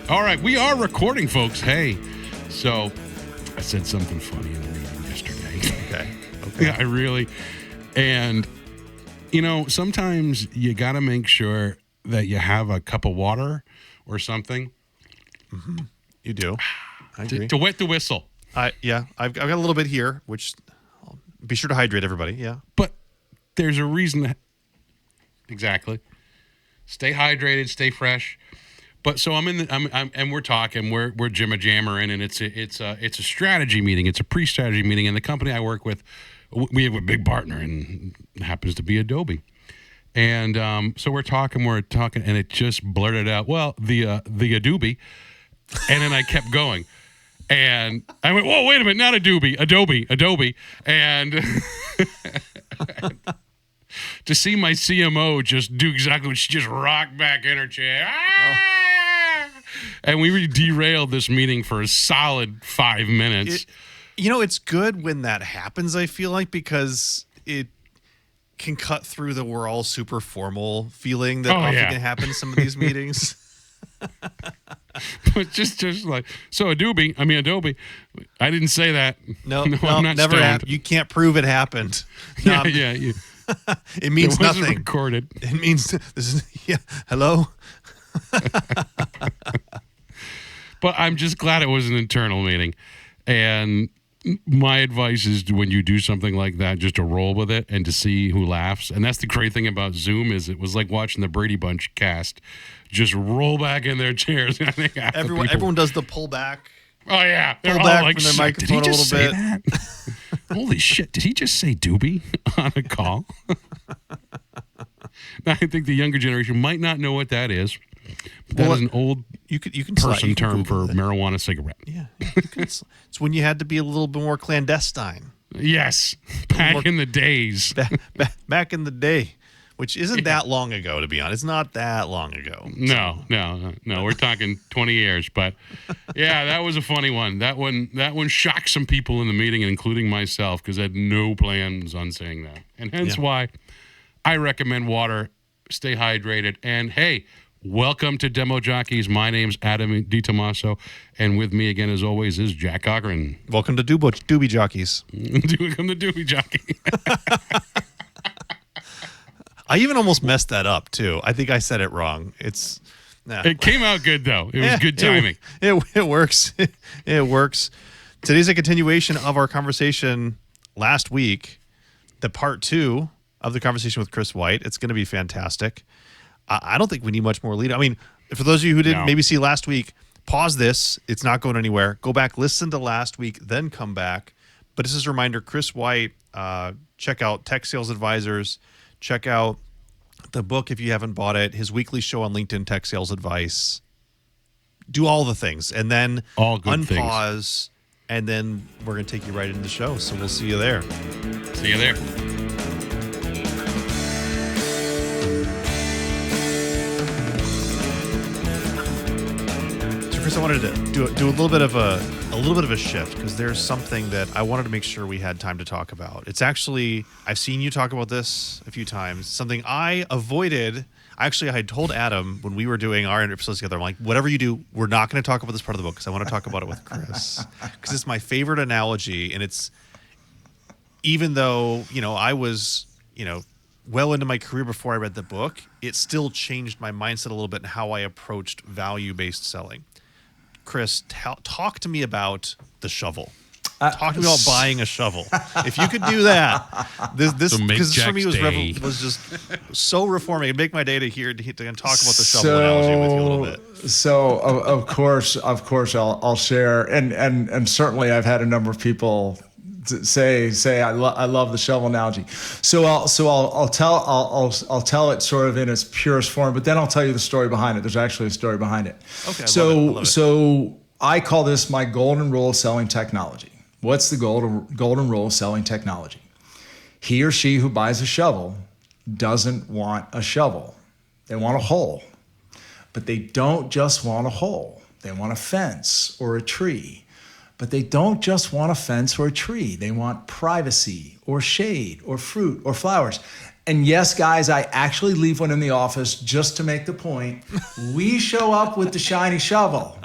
All right, we are recording, folks. Hey, so I said something funny in the meeting yesterday. Okay. Yeah, I really, and sometimes you got to make sure that you have a cup of water or something. Mm-hmm. You do. I agree. To wet the whistle. I've got a little bit here, which I'll be sure to hydrate everybody. Yeah. But there's a reason. Exactly. Stay hydrated, stay fresh. But so and we're talking, we're jammering, and it's a strategy meeting. It's a pre-strategy meeting, and the company I work with, we have a big partner, and it happens to be Adobe. And so we're talking, and it just blurted out, well, the Adobe, and then I kept going, and I went, whoa, wait a minute, not Adobe, and to see my CMO just do exactly what she just rocked back in her chair. And we derailed this meeting for a solid 5 minutes. It's good when that happens, I feel like, because it can cut through the we're all super formal feeling that often can happen in some of these meetings. But just like, so Adobe, I didn't say that. No, I'm not never happened. You can't prove it happened. No, yeah. It means it wasn't nothing. Recorded. It means this is hello. But I'm just glad it was an internal meeting. And my advice is when you do something like that, just to roll with it and to see who laughs. And that's the great thing about Zoom is it was like watching the Brady Bunch cast just roll back in their chairs. I think everyone does the pull back. Oh, yeah. They're pull all back like, from their microphone did he just a little say bit. That? Holy shit. Did he just say doobie on a call? I think the younger generation might not know what that is. But that is an old person term for marijuana cigarette. Yeah. It's when you had to be a little bit more clandestine. Yes. Back in the days. Back in the day, which isn't that long ago, to be honest. It's not that long ago. No. We're talking 20 years. But, yeah, that was a funny one. That one shocked some people in the meeting, including myself, because I had no plans on saying that. And hence why I recommend water, stay hydrated, and, hey, welcome to Demo Jockeys. My name's Adam DiTomasso, and with me again, as always, is Jack Cochran. Welcome to Doobie Jockeys. Welcome to Doobie Jockey. I even almost messed that up, too. I think I said it wrong. It came out good, though. It was good timing. It works. It works. Today's a continuation of our conversation last week, the part 2 of the conversation with Chris White. It's going to be fantastic. I don't think we need much more lead. I mean, for those of you who didn't maybe see last week, pause this. It's not going anywhere. Go back, listen to last week, then come back. But this is a reminder, Chris White, check out Tech Sales Advisors. Check out the book if you haven't bought it. His weekly show on LinkedIn, Tech Sales Advice. Do all the things. And then unpause. Things. And then we're going to take you right into the show. So we'll see you there. See you there. Chris, I wanted to do a little bit of a shift because there's something that I wanted to make sure we had time to talk about. It's actually, I've seen you talk about this a few times. Something I avoided. Actually, I had told Adam when we were doing our episodes together, I'm like, whatever you do, we're not going to talk about this part of the book because I want to talk about it with Chris because it's my favorite analogy, and it's even though I was well into my career before I read the book, it still changed my mindset a little bit in how I approached value-based selling. Chris, talk to me about the shovel. Talk to me about buying a shovel. If you could do that, this because for me was just so reforming. It'd make my day to talk about the shovel analogy with you a little bit. So of course I'll share, and certainly I've had a number of people say I love the shovel analogy. So I'll tell it sort of in its purest form, but then I'll tell you the story behind it. There's actually a story behind it. Okay. So I call this my golden rule of selling technology. What's the golden rule of selling technology? He or she who buys a shovel doesn't want a shovel. They want a hole. But they don't just want a hole. They want a fence or a tree. But they don't just want a fence or a tree. They want privacy or shade or fruit or flowers. And yes, guys, I actually leave one in the office just to make the point. We show up with the shiny shovel,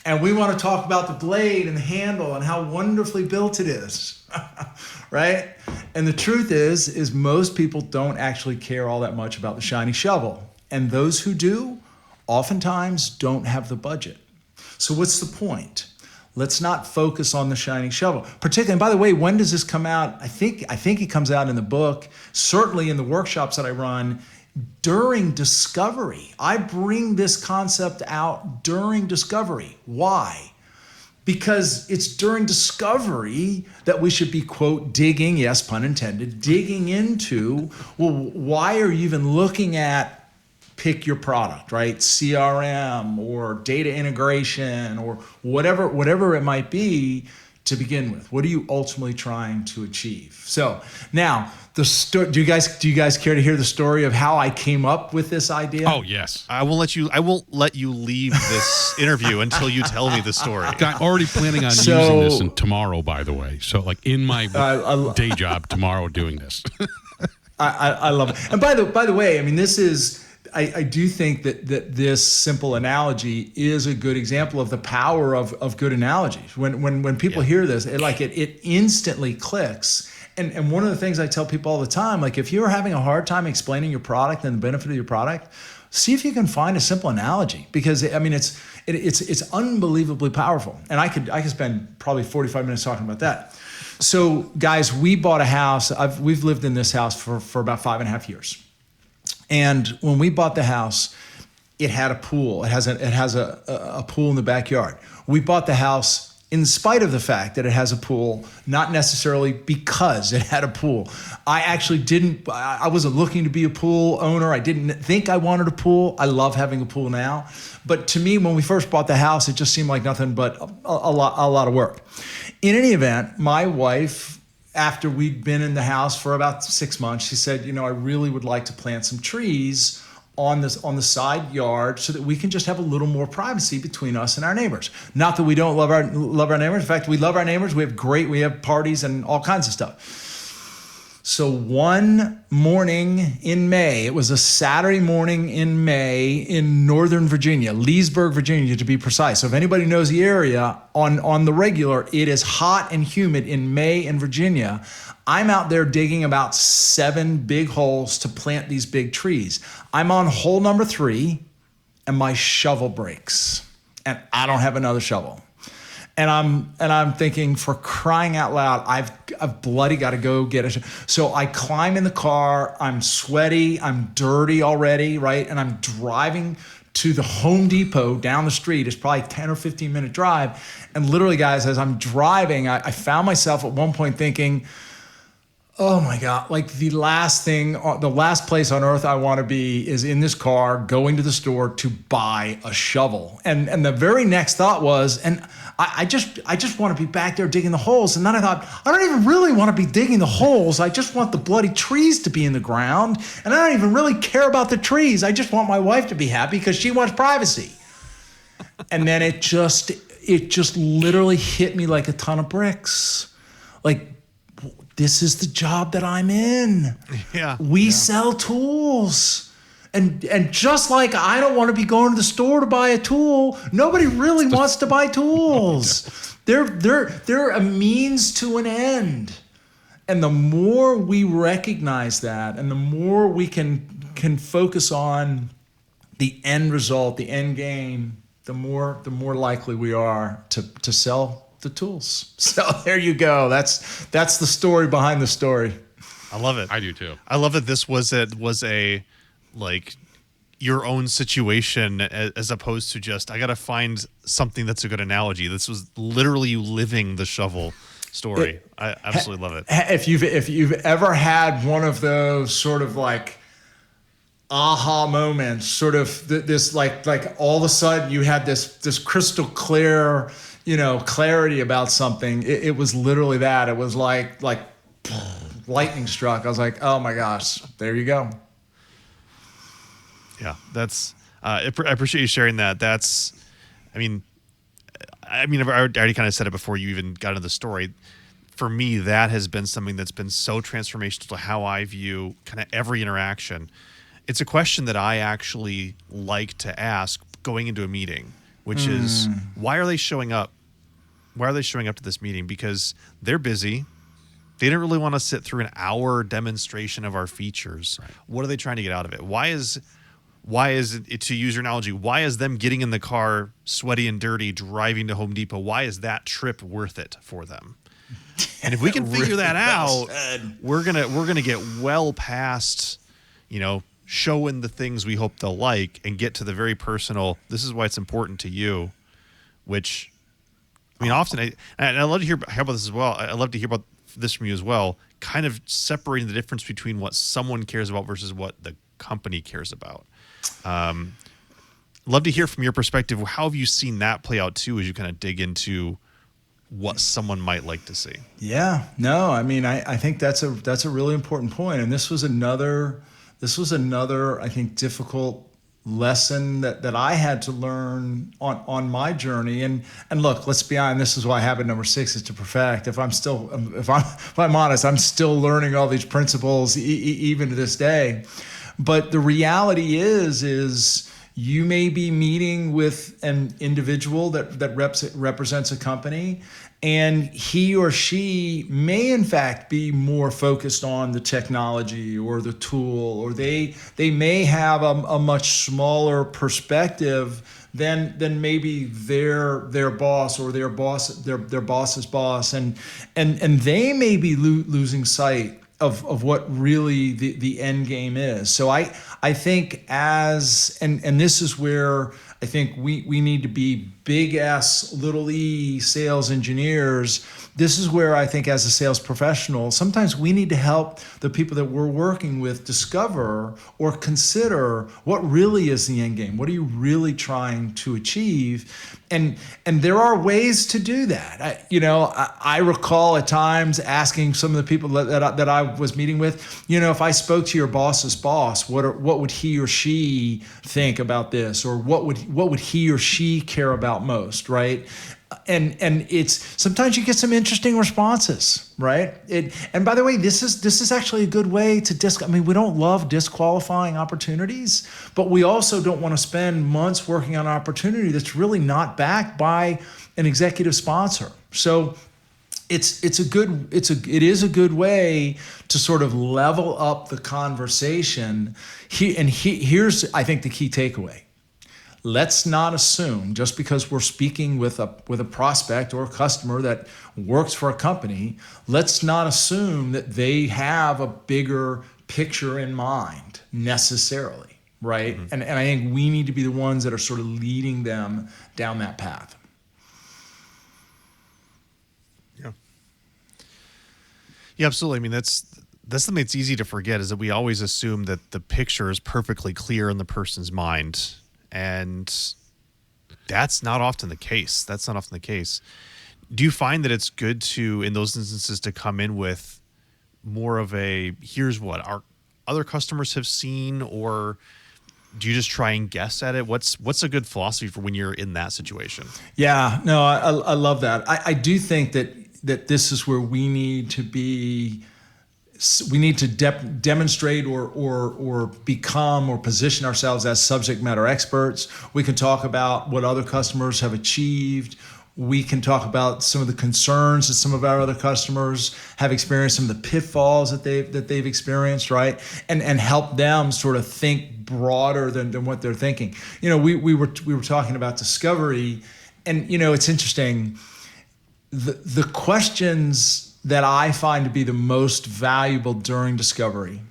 and we want to talk about the blade and the handle and how wonderfully built it is, right? And the truth is most people don't actually care all that much about the shiny shovel. And those who do, oftentimes don't have the budget. So what's the point? Let's not focus on the shiny shovel. Particularly, and by the way, when does this come out? I think it comes out in the book, certainly in the workshops that I run, during discovery. I bring this concept out during discovery. Why? Because it's during discovery that we should be, quote, digging, yes, pun intended, digging into, well, why are you even looking at pick your product, right? CRM or data integration or whatever it might be to begin with. What are you ultimately trying to achieve? So now, do you guys care to hear the story of how I came up with this idea? Oh, yes. I won't let you leave this interview until you tell me the story. I'm already planning on using this tomorrow, by the way. So, like, in my day job tomorrow doing this. I love it. And by the way, I mean, this is... I do think that this simple analogy is a good example of the power of good analogies. When people hear this, it instantly clicks. And one of the things I tell people all the time, like if you're having a hard time explaining your product and the benefit of your product, see if you can find a simple analogy, because I mean it's unbelievably powerful. And I could spend probably 45 minutes talking about that. So guys, we bought a house. We've lived in this house for about 5.5 years. And when we bought the house, it had a pool. It has a pool in the backyard. We bought the house in spite of the fact that it has a pool, not necessarily because it had a pool. I wasn't looking to be a pool owner. I didn't think I wanted a pool. I love having a pool now. But to me, when we first bought the house, it just seemed like nothing but a lot of work. In any event, my wife, after we'd been in the house for about 6 months, she said, I really would like to plant some trees on the side yard so that we can just have a little more privacy between us and our neighbors. Not that we don't love our neighbors. In fact, we love our neighbors. We have parties and all kinds of stuff. So one morning in May, it was a Saturday morning in May in Northern Virginia, Leesburg, Virginia, to be precise. So if anybody knows the area, on the regular, it is hot and humid in May in Virginia. I'm out there digging about 7 big holes to plant these big trees. I'm on hole number 3 and my shovel breaks and I don't have another shovel. And I'm thinking, for crying out loud, I've bloody got to go get it. So I climb in the car. I'm sweaty. I'm dirty already, right? And I'm driving to the Home Depot down the street. It's probably a 10 or 15 minute drive. And literally, guys, as I'm driving, I found myself at one point thinking, oh my God, like the last place on earth I want to be is in this car going to the store to buy a shovel. And the very next thought was, and I just want to be back there digging the holes. And then I thought, I don't even really want to be digging the holes. I just want the bloody trees to be in the ground. And I don't even really care about the trees. I just want my wife to be happy because she wants privacy. And then it just literally hit me like a ton of bricks. Like, this is the job that I'm in. Yeah. We sell tools. And just like I don't want to be going to the store to buy a tool, nobody really wants to buy tools. They're a means to an end. And the more we recognize that, and the more we can focus on the end result, the end game, the more likely we are to sell the tools. So there you go. That's the story behind the story. I love it. I do too. I love that this was a like your own situation as opposed to just I got to find something that's a good analogy. This was literally you living the shovel story. I absolutely love it. If you've ever had one of those sort of like aha moments, sort of this like all of a sudden you had this crystal clear, clarity about something. It was literally that. It was like lightning struck. I was like, oh my gosh, there you go. Yeah, that's. I appreciate you sharing that. I mean, I've already kind of said it before you even got into the story. for me, that has been something that's been so transformational to how I view kind of every interaction. It's a question that I actually like to ask going into a meeting, which is, why are they showing up? Why are they showing up to this meeting? Because they're busy. They don't really want to sit through an hour demonstration of our features. Right. What are they trying to get out of it? Why is it, to use your analogy, why is them getting in the car sweaty and dirty driving to Home Depot, why is that trip worth it for them? And if we can figure that out, we're gonna get well past, showing the things we hope they'll like and get to the very personal, this is why it's important to you, which, often, I love to hear about this as well. I love to hear about this from you as well, kind of separating the difference between what someone cares about versus what the company cares about. Love to hear from your perspective. How have you seen that play out too, as you kind of dig into what someone might like to see? Yeah, no, I think that's a really important point. And this was another, I think, difficult lesson that I had to learn on my journey. And look, let's be honest, this is why habit number 6 is to perfect. If I'm honest, I'm still learning all these principles even to this day. But the reality is you may be meeting with an individual that represents a company, and he or she may in fact be more focused on the technology or the tool, or they may have a much smaller perspective than maybe their boss or their boss's boss, and they may be losing sight of what really the end game is. So I think and this is where I think we need to be big S, little e sales engineers. This is where I think as a sales professional, sometimes we need to help the people that we're working with discover or consider what really is the end game. What are you really trying to achieve? And there are ways to do that. I recall at times asking some of the people that I was meeting with, if I spoke to your boss's boss, what would he or she think about this, or what would he or she care about most, right? And it's sometimes you get some interesting responses, right? And by the way, this is actually a good way to we don't love disqualifying opportunities, but we also don't want to spend months working on an opportunity that's really not backed by an executive sponsor. So it is a good way to sort of level up the conversation. Here's I think the key takeaway. Let's not assume just because we're speaking with a prospect or a customer that works for a company, let's not assume that they have a bigger picture in mind necessarily, right? Mm-hmm. And I think we need to be the ones that are sort of leading them down that path. Yeah, absolutely. That's something that's easy to forget, is that we always assume that the picture is perfectly clear in the person's mind. And that's not often the case. Do you find that it's good to, in those instances, to come in with more of a, here's what our other customers have seen, or do you just try and guess at it? What's a good philosophy for when you're in that situation? Yeah, no, I love that. I do think that this is where we need to be. We need to demonstrate or become or position ourselves as subject matter experts. We can talk about what other customers have achieved. We can talk about some of the concerns that some of our other customers have experienced, some of the pitfalls that they've experienced, right? And help them sort of think broader than what they're thinking. We were talking about discovery, and it's interesting. The questions that I find to be the most valuable during discovery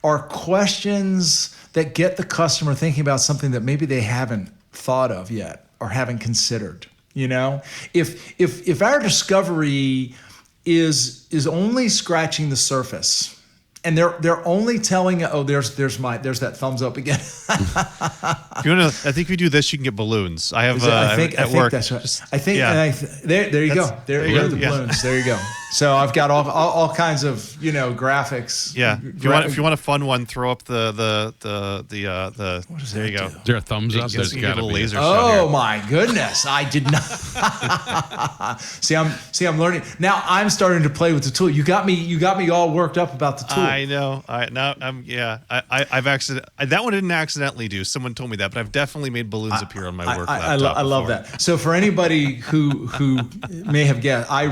are questions that get the customer thinking about something that maybe they haven't thought of yet or haven't considered. If our discovery is only scratching the surface, and they're only telling, there's that thumbs up again. If you want to, I think if we do this, you can get balloons. I have I think at work. That's right. I think, yeah. There you go. There you go. The balloons. There you go. So I've got all kinds of graphics. Yeah. If you want a fun one, throw up the What does there that you go. do? Is there a thumbs up? There's Give got a to little be. laser shot Oh here. my goodness! I did not. I'm learning now. I'm starting to play with the tool. You got me all worked up about the tool. I know. I've that one didn't accidentally do. Someone told me that, but I've definitely made balloons appear on my work laptop. I love before. that. So for anybody who may have guessed, I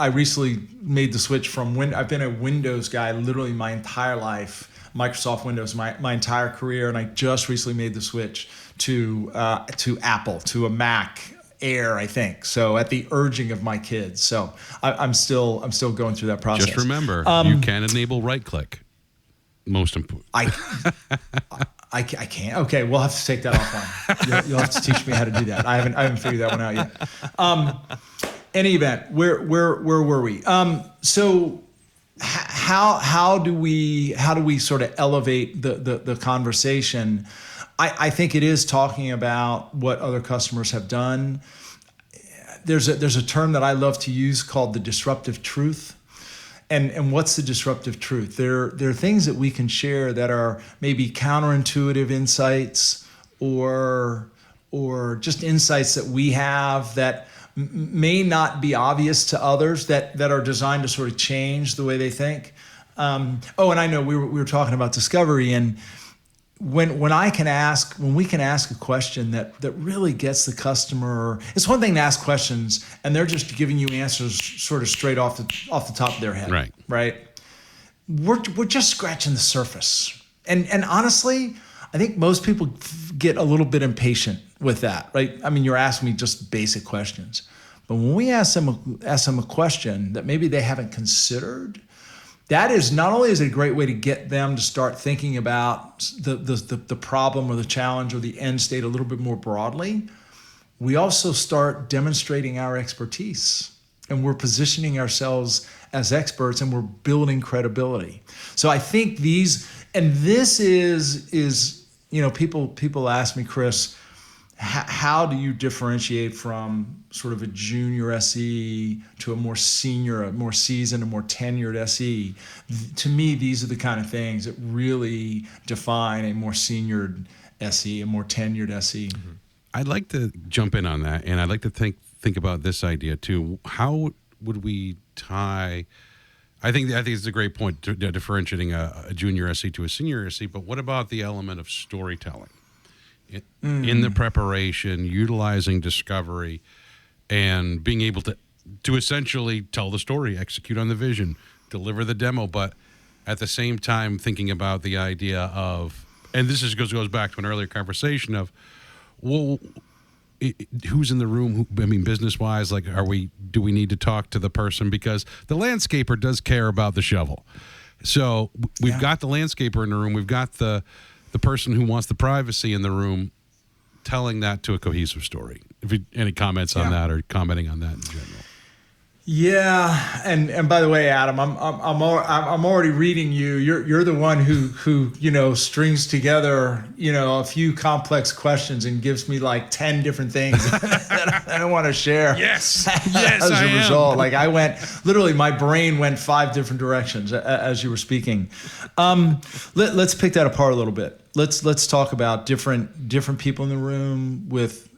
recently made the switch from I've been a Windows guy literally my entire life, Microsoft Windows my entire career, and I just recently made the switch to Apple, to a Mac Air, I think. So at the urging of my kids. So I'm still going through that process. Just remember, you can enable right click. Most important. I can't. Okay, we'll have to take that offline. You'll have to teach me how to do that. I haven't figured that one out yet. Any event, where were we? So how do we sort of elevate the conversation? I think it is talking about what other customers have done. There's a term that I love to use called the disruptive truth. And what's the disruptive truth? There are things that we can share that are maybe counterintuitive insights or just insights that we have that may not be obvious to others that are designed to sort of change the way they think. And I know we were talking about discovery, and when we can ask a question that really gets the customer. It's one thing to ask questions and they're just giving you answers sort of straight off the top of their head. Right. We're just scratching the surface. And honestly, I think most people get a little bit impatient with that, right? I mean, you're asking me just basic questions. But when we ask them a question that maybe they haven't considered, that is not only is it a great way to get them to start thinking about the problem or the challenge or the end state a little bit more broadly, we also start demonstrating our expertise. And we're positioning ourselves as experts and we're building credibility. So I think this is people ask me, Chris, how do you differentiate from sort of a junior SE to a more senior, a more seasoned, a more tenured SE? To me, these are the kind of things that really define a more senior SE, a more tenured SE. Mm-hmm. I'd like to jump in on that, and I'd like to think about this idea too. How would we tie? I think it's a great point, differentiating a junior SE to a senior SE. But what about the element of storytelling in the preparation, utilizing discovery, and being able to essentially tell the story, execute on the vision, deliver the demo, but at the same time thinking about the idea of, and this goes back to an earlier conversation of, well, who's in the room? Business-wise, like, do we need to talk to the person? Because the landscaper does care about the shovel. So we've got the landscaper in the room. We've got the person who wants the privacy in the room telling that to a cohesive story. Any comments on that or commenting on that in general? Yeah, and by the way, Adam, I'm already reading you. You're the one who strings together a few complex questions and gives me like 10 different things that I don't want to share. Yes, as a result, like my brain went 5 different directions as you were speaking. Let's pick that apart a little bit. Let's talk about different people in the room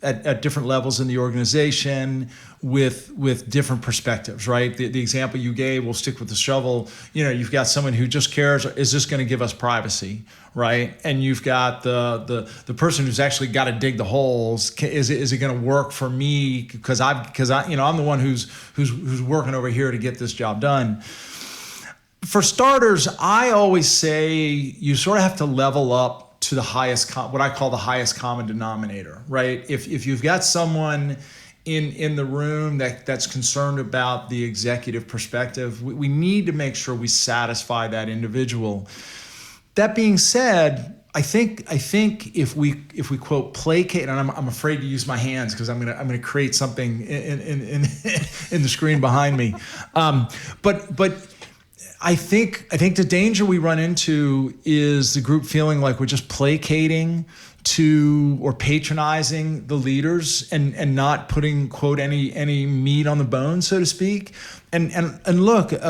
at different levels in the organization with different perspectives, right? The example you gave, we'll stick with the shovel. You've got someone who just cares, is this going to give us privacy, right? And you've got the person who's actually got to dig the holes. Is it going to work for me? Because I'm the one who's working over here to get this job done. For starters, I always say you sort of have to level up to the highest, what I call the highest common denominator, right? If you've got someone in the room that's concerned about the executive perspective, we need to make sure we satisfy that individual. That being said, I think if we quote placate, and I'm afraid to use my hands because I'm gonna create something in the screen behind me, but I think the danger we run into is the group feeling like we're just placating to or patronizing the leaders and not putting, quote, any meat on the bone, so to speak. And look, an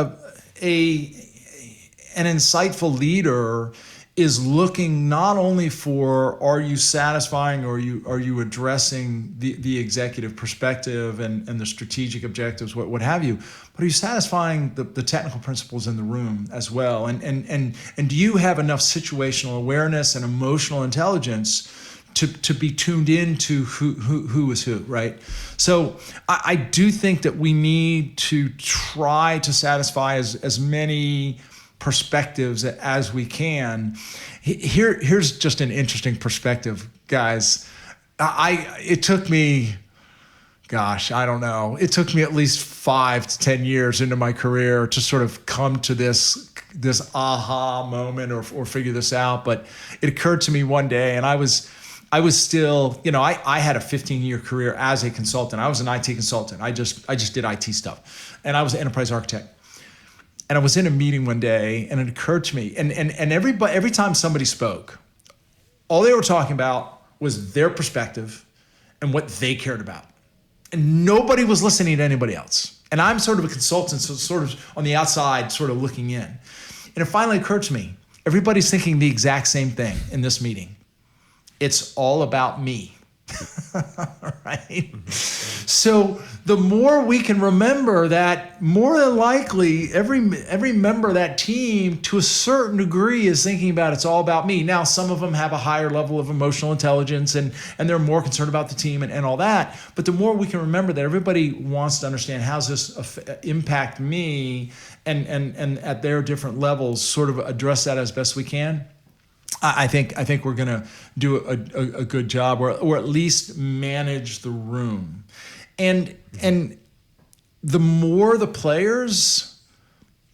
insightful leader is looking not only for, are you satisfying or are you addressing the executive perspective and the strategic objectives, what have you, but are you satisfying the technical principles in the room as well? And do you have enough situational awareness and emotional intelligence to be tuned into who is who, right? So I do think that we need to try to satisfy as many perspectives as we can. Here's just an interesting perspective, guys. It took me, gosh, I don't know. It took me at least 5 to 10 years into my career to sort of come to this aha moment or figure this out. But it occurred to me one day, and I was still, I had a 15-year career as a consultant. I was an IT consultant. I just did IT stuff, and I was an enterprise architect. And I was in a meeting one day, and it occurred to me, and every time somebody spoke, all they were talking about was their perspective and what they cared about. And nobody was listening to anybody else. And I'm sort of a consultant, so sort of on the outside, sort of looking in. And it finally occurred to me, everybody's thinking the exact same thing in this meeting. It's all about me. Right? So the more we can remember that, more than likely every member of that team to a certain degree is thinking about it's all about me. Now, some of them have a higher level of emotional intelligence and they're more concerned about the team and all that. But the more we can remember that everybody wants to understand how's this impact me and at their different levels, sort of address that as best we can. I think we're going to do a good job, or at least manage the room, and the more the players,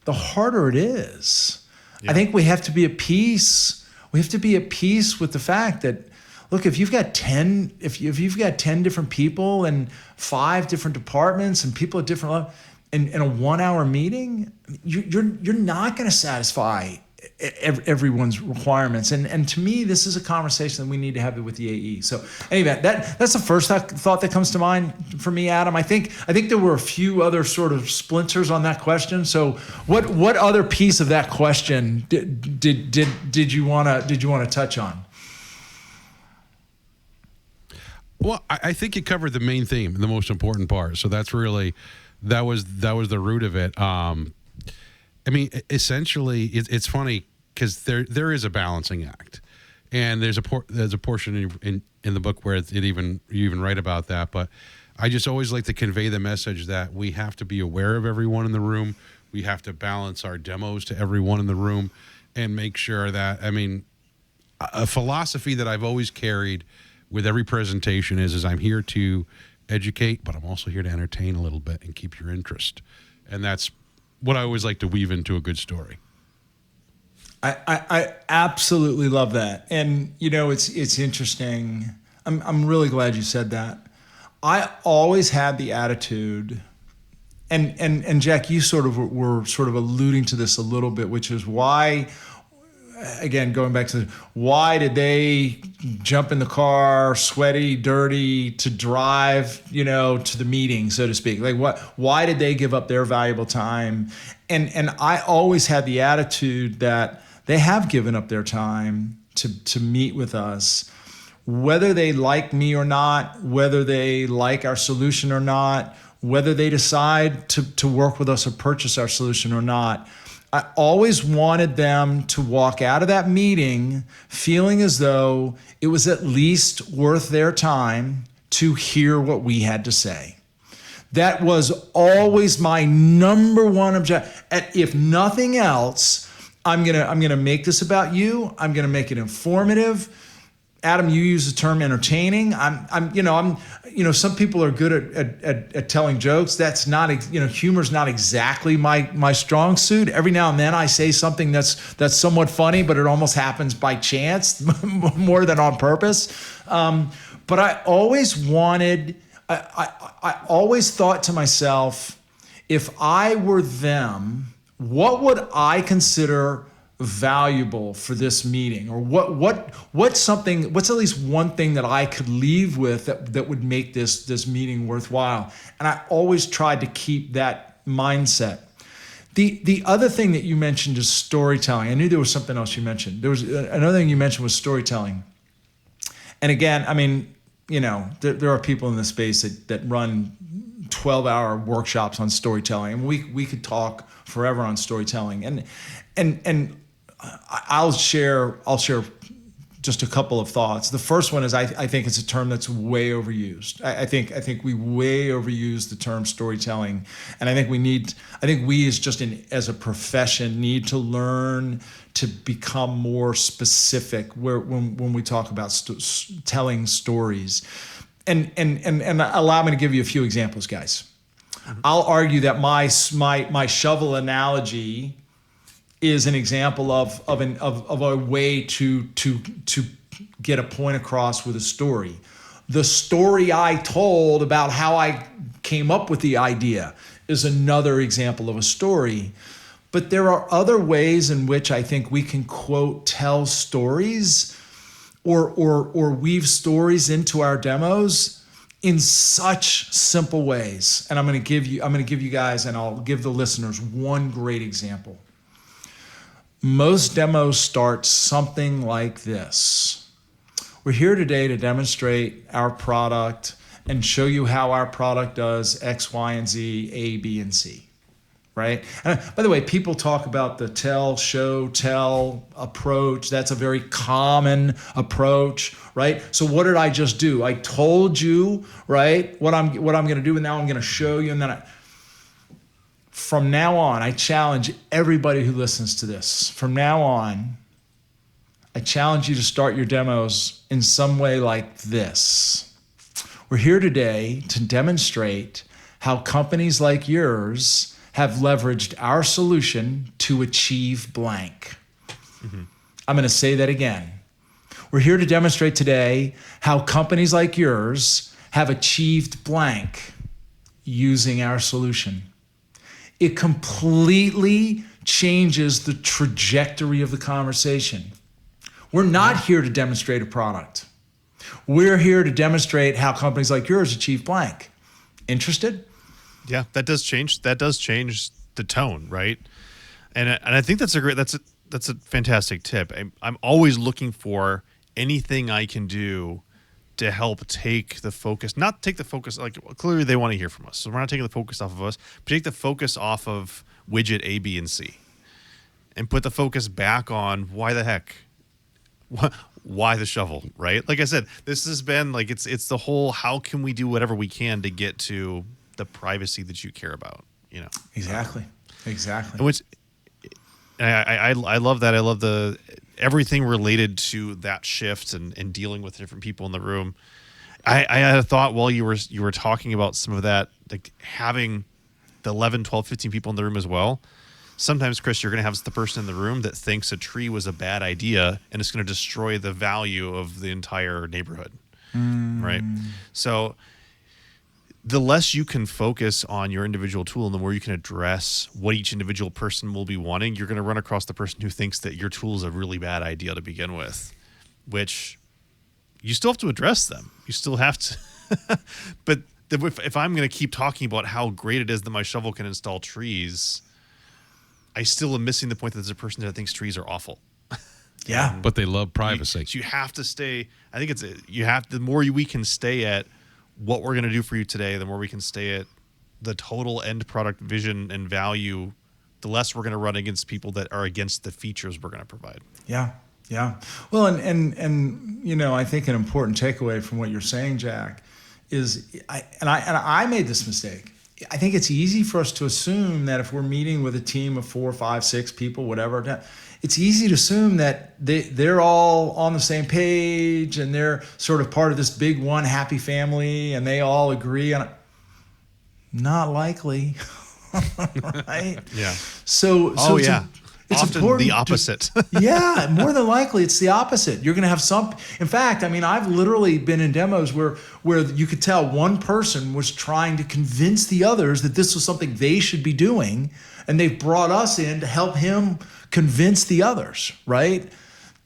the harder it is. Yeah. I think we have to be at peace. We have to be at peace with the fact that, look, if you've got 10 different people and 5 different departments and people at different levels in a 1-hour meeting, you're not going to satisfy everyone's requirements, and to me, this is a conversation that we need to have with the AE. So anyway, that's the first thought that comes to mind for me, Adam. I think there were a few other sort of splinters on that question. So what other piece of that question did you want to touch on? Well, I think you covered the main theme, the most important part. So that was the root of it. I mean, essentially, it's funny because there is a balancing act, and there's a portion in the book where you even write about that. But I just always like to convey the message that we have to be aware of everyone in the room. We have to balance our demos to everyone in the room, and make sure that, I mean, a philosophy that I've always carried with every presentation is I'm here to educate, but I'm also here to entertain a little bit and keep your interest, and that's what I always like to weave into a good story. I absolutely love that. And, it's interesting. I'm really glad you said that. I always had the attitude, and Jack, you were sort of alluding to this a little bit, which is why, again, going back to why did they jump in the car, sweaty, dirty, to drive, to the meeting, so to speak? Like, why did they give up their valuable time? And I always had the attitude that they have given up their time to meet with us, whether they like me or not, whether they like our solution or not, whether they decide to work with us or purchase our solution or not. I always wanted them to walk out of that meeting feeling as though it was at least worth their time to hear what we had to say. That was always my number one objective. If nothing else, I'm gonna make this about you. I'm gonna make it informative. Adam, you use the term entertaining. Some people are good at telling jokes. That's not, humor's not exactly my strong suit. Every now and then I say something that's somewhat funny, but it almost happens by chance more than on purpose. But I always I always thought to myself, if I were them, what would I consider valuable for this meeting, or what's at least one thing that I could leave with that would make this meeting worthwhile. And I always tried to keep that mindset. The other thing that you mentioned is storytelling. I knew there was something else you mentioned. There was another thing you mentioned was storytelling. And again, I mean, there are people in this space that run 12-hour workshops on storytelling, and we could talk forever on storytelling. And I'll share just a couple of thoughts. The first one is I think it's a term that's way overused. I think we way overuse the term storytelling, and I think we as a profession need to learn to become more specific when we talk about telling stories. And allow me to give you a few examples, guys. I'll argue that my shovel analogy is an example of a way to get a point across with a story. The story I told about how I came up with the idea is another example of a story. But there are other ways in which I think we can, quote, tell stories or weave stories into our demos in such simple ways. And I'm going to give you guys, and I'll give the listeners one great example. Most demos start something like this. We're here today to demonstrate our product and show you how our product does X, Y, and Z, A, B, and C, right? And by the way, people talk about the tell, show, tell approach. That's a very common approach, right? So what did I just do? I told you, right, what I'm going to do, and now I'm going to show you, and then from now on, I challenge everybody who listens to this. From now on, I challenge you to start your demos in some way like this. We're here today to demonstrate how companies like yours have leveraged our solution to achieve blank. Mm-hmm. I'm going to say that again. We're here to demonstrate today how companies like yours have achieved blank using our solution. It completely changes the trajectory of the conversation. We're not here to demonstrate a product. We're here to demonstrate how companies like yours achieve blank. Interested? Yeah, that does change the tone, right? And I think that's a fantastic tip. I'm always looking for anything I can do to help take the focus, not take the focus, like clearly they want to hear from us. So we're not taking the focus off of us, but take the focus off of widget A, B, and C and put the focus back on why the heck, why the shovel, right? Like I said, this has been like, it's the whole, how can we do whatever we can to get to the privacy that you care about, Exactly. And which I love that. I love everything related to that shift and dealing with different people in the room. I had a thought while you were talking about some of that, like having the 11, 12, 15 people in the room as well. Sometimes, Chris, you're going to have the person in the room that thinks a tree was a bad idea and it's going to destroy the value of the entire neighborhood, right? So the less you can focus on your individual tool and the more you can address what each individual person will be wanting, you're going to run across the person who thinks that your tool is a really bad idea to begin with, which you still have to address them. You still have to. But if I'm going to keep talking about how great it is that my shovel can install trees, I still am missing the point that there's a person that thinks trees are awful. Yeah. But they love privacy. So you have to stay. I think the more we can stay at what we're going to do for you today, the more we can stay at the total end product vision and value, the less we're going to run against people that are against the features we're going to provide. Yeah. Well, and I think an important takeaway from what you're saying, Jack, is I made this mistake. I think it's easy for us to assume that if we're meeting with a team of 4, 5, 6 people, whatever, it's easy to assume that they're all on the same page and they're sort of part of this big one happy family and they all agree on it. Not likely. Right? Yeah. So It's often important the opposite. Yeah, more than likely it's the opposite. You're going to have some. In fact, I mean, I've literally been in demos where you could tell one person was trying to convince the others that this was something they should be doing, and they've brought us in to help him convince the others. Right?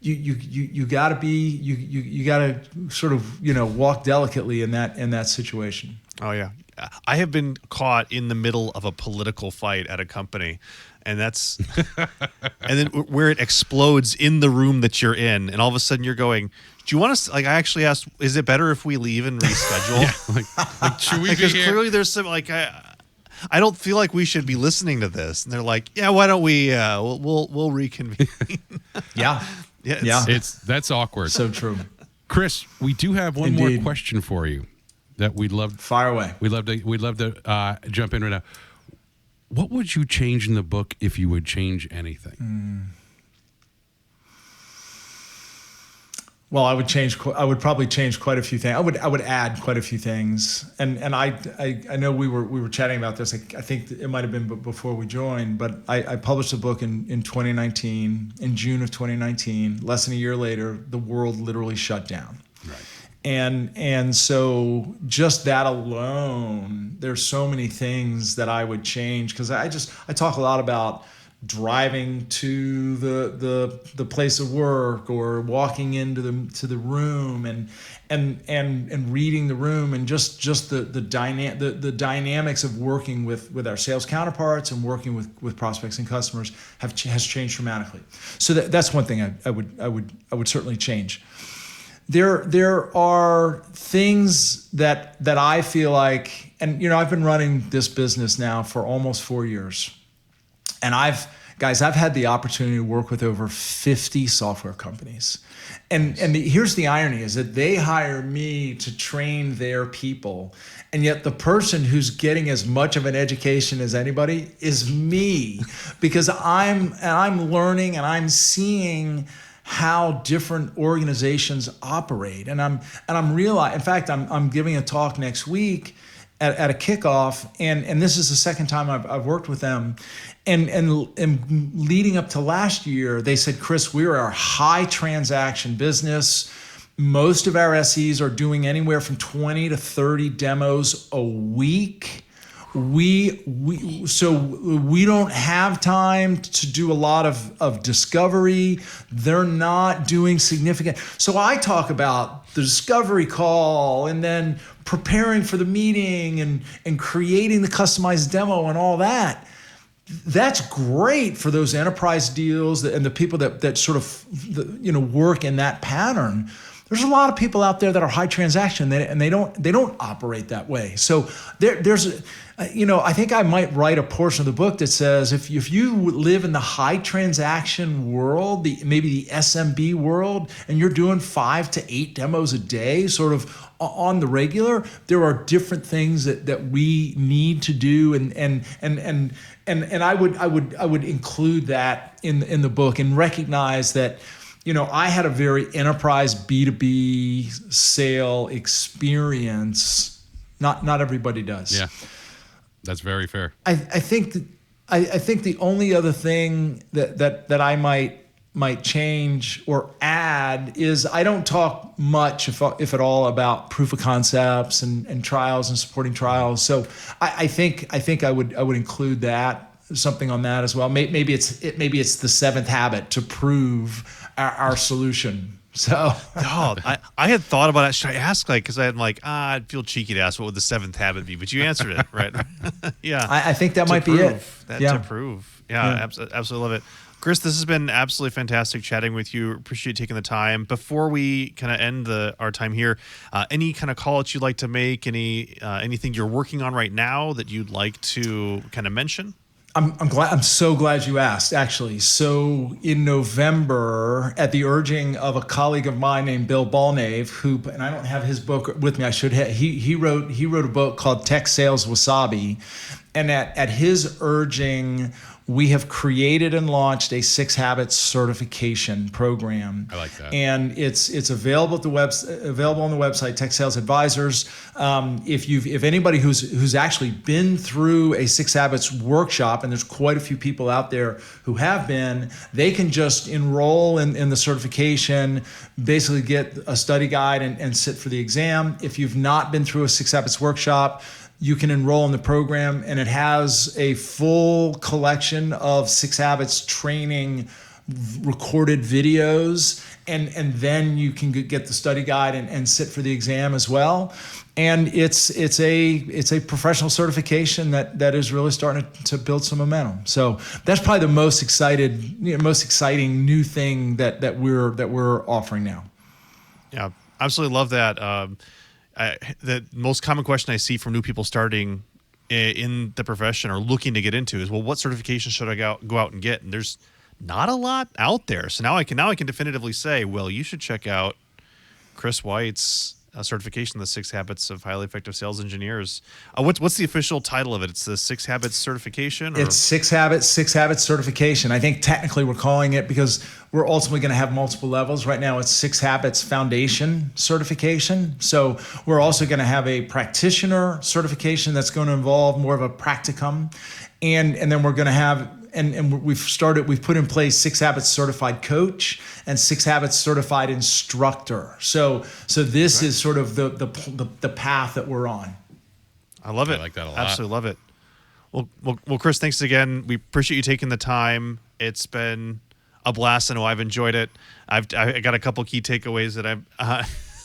You got to be you got to sort of walk delicately in that situation. Oh yeah, I have been caught in the middle of a political fight at a company, and that's and then where it explodes in the room that you're in, and all of a sudden you're going, do you want us? Like I actually asked, is it better if we leave and reschedule? like, should we be Because here? clearly there's some like I don't feel like we should be listening to this, and they're like, yeah, why don't we? We'll reconvene. Yeah. Yeah, That's awkward. So true. Chris, we do have one Indeed. more question for you that we'd love. Fire away. We'd love to jump in right now. What would you change in the book if you would change anything? Well, I would probably change quite a few things. I would add quite a few things. And I know we were chatting about this. I think it might have been before we joined, but I published a book in 2019, in June of 2019. Less than a year later, the world literally shut down. Right. And so just that alone, there's so many things that I would change, because I talk a lot about driving to the place of work, or walking into the room and reading the room, and just the dynamics of working with our sales counterparts and working with prospects and customers has changed dramatically. So that's one thing I would certainly change. There are things that I feel like, and I've been running this business now for almost 4 years. And I've had the opportunity to work with over 50 software companies. And here's the irony, is that they hire me to train their people. And yet the person who's getting as much of an education as anybody is me, because I'm learning and I'm seeing how different organizations operate. And I'm realizing, in fact, I'm giving a talk next week at a kickoff, and this is the second time I've worked with them. And leading up to last year, they said, Chris, we're a high transaction business. Most of our SEs are doing anywhere from 20 to 30 demos a week. So we don't have time to do a lot of discovery. They're not doing significant. So I talk about the discovery call, and then preparing for the meeting, and creating the customized demo and all that. That's great for those enterprise deals and the people that sort of work in that pattern. There's a lot of people out there that are high transaction, and they don't operate that way. So there's I think I might write a portion of the book that says if you live in the high transaction world, maybe the SMB world, and you're doing 5 to 8 demos a day, sort of on the regular, there are different things that we need to do, and I would include that in the book, and recognize that I had a very enterprise B2B sale experience. Not everybody does. Yeah, that's very fair. I think the only other thing that I might change or add is I don't talk much, if at all, about proof of concepts and trials and supporting trials. So I think I would include that, something on that as well. Maybe it's the 7th habit to prove our solution. So I had thought about it. Should I ask, because I'm I'd feel cheeky to ask what would the 7th habit be, but you answered it, right? Yeah. I think that might be it. To prove. Yeah. Absolutely love it. Chris, this has been absolutely fantastic chatting with you. Appreciate you taking the time. Before we kind of end our time here, any kind of call that you'd like to make, anything you're working on right now that you'd like to kind of mention? I'm so glad you asked, actually. So in November, at the urging of a colleague of mine named Bill Balnave, and I don't have his book with me, I should have, he wrote a book called Tech Sales Wasabi. And at his urging, we have created and launched a 6 Habits certification program. I like that. And it's available at available on the website, Tech Sales Advisors. If anybody who's actually been through a 6 Habits workshop, and there's quite a few people out there who have been, they can just enroll in the certification, basically get a study guide and sit for the exam. If you've not been through a 6 Habits workshop, you can enroll in the program, and it has a full collection of 6 Habits training recorded videos, and then you can get the study guide and sit for the exam as well. And it's a professional certification that is really starting to build some momentum. So that's probably the most exciting new thing that we're offering now. Yeah, absolutely love that. The most common question I see from new people starting in the profession or looking to get into is, well, what certification should I go out and get? And there's not a lot out there. So now I can definitively say, well, you should check out Chris White's certification, the 6 Habits of Highly Effective Sales Engineers. What's the official title of it? It's the 6 Habits certification? Or? It's 6 Habits certification. I think technically we're calling it, because we're ultimately going to have multiple levels. Right now it's 6 Habits Foundation certification. So we're also going to have a practitioner certification that's going to involve more of a practicum. And then we're going to have, and we've put in place 6 Habits certified coach and 6 Habits certified instructor. So this is sort of the path that we're on. I love it. I like that a lot. Absolutely love it. Well, Chris, thanks again. We appreciate you taking the time. It's been a blast. I know I've enjoyed it. I got a couple key takeaways that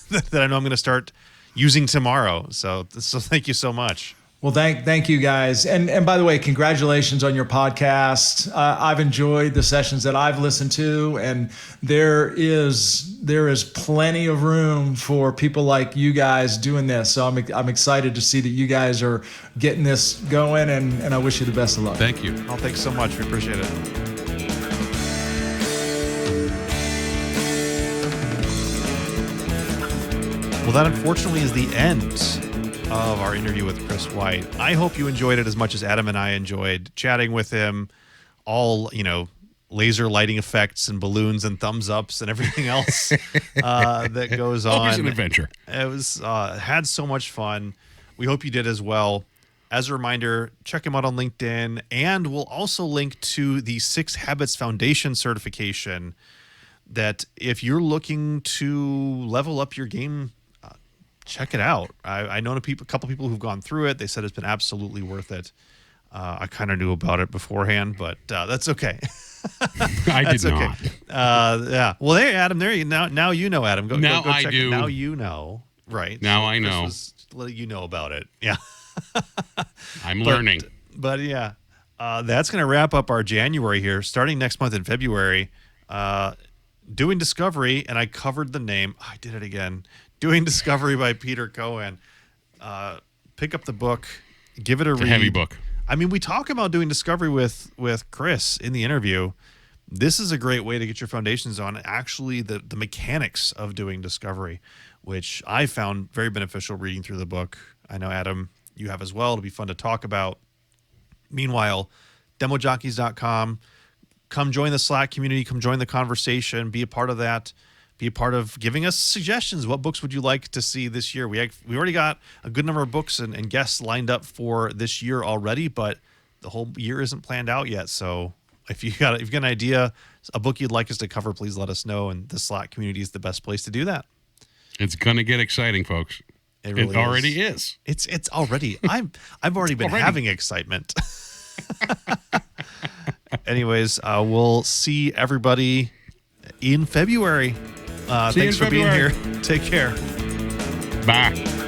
that I know I'm going to start using tomorrow. So thank you so much. Well, thank you guys. And by the way, congratulations on your podcast. I've enjoyed the sessions that I've listened to, and there is plenty of room for people like you guys doing this. So I'm excited to see that you guys are getting this going, and I wish you the best of luck. Thank you. Oh, thanks so much. We appreciate it. Well, that unfortunately is the end of our interview with Chris White. I hope you enjoyed it as much as Adam and I enjoyed chatting with him. All, laser lighting effects and balloons and thumbs ups and everything else that goes on. Always an adventure. It was had so much fun. We hope you did as well. As a reminder, check him out on LinkedIn, and we'll also link to the 6 Habits Foundation certification that if you're looking to level up your game, check it out. I know a couple people who've gone through it. They said it's been absolutely worth it. I kind of knew about it beforehand, but that's okay. I did not. Okay. Yeah. Well, hey, Adam, there you now you know, Adam. Go check I do. it. Now you know. Right. Now so I know. Chris was letting you know about it. Yeah. I'm learning. But yeah, that's going to wrap up our January here. Starting next month in February, Doing Discovery, and I covered the name. I did it again. Doing Discovery by Peter Cohen. Pick up the book, give it a read. It's a heavy book. I mean, we talk about doing discovery with Chris in the interview. This is a great way to get your foundations on actually the mechanics of doing discovery, which I found very beneficial reading through the book. I know, Adam, you have as well. It'll be fun to talk about. Meanwhile, demojockeys.com. Come join the Slack community. Come join the conversation. Be a part of that. Be a part of giving us suggestions. What books would you like to see this year? We already got a good number of books and guests lined up for this year already, but the whole year isn't planned out yet. So if you've got an idea, a book you'd like us to cover, please let us know. And the Slack community is the best place to do that. It's gonna get exciting, folks. It really already is. It's already. I've already been having excitement. Anyways, we'll see everybody in February. Thanks for being here. Take care. Bye.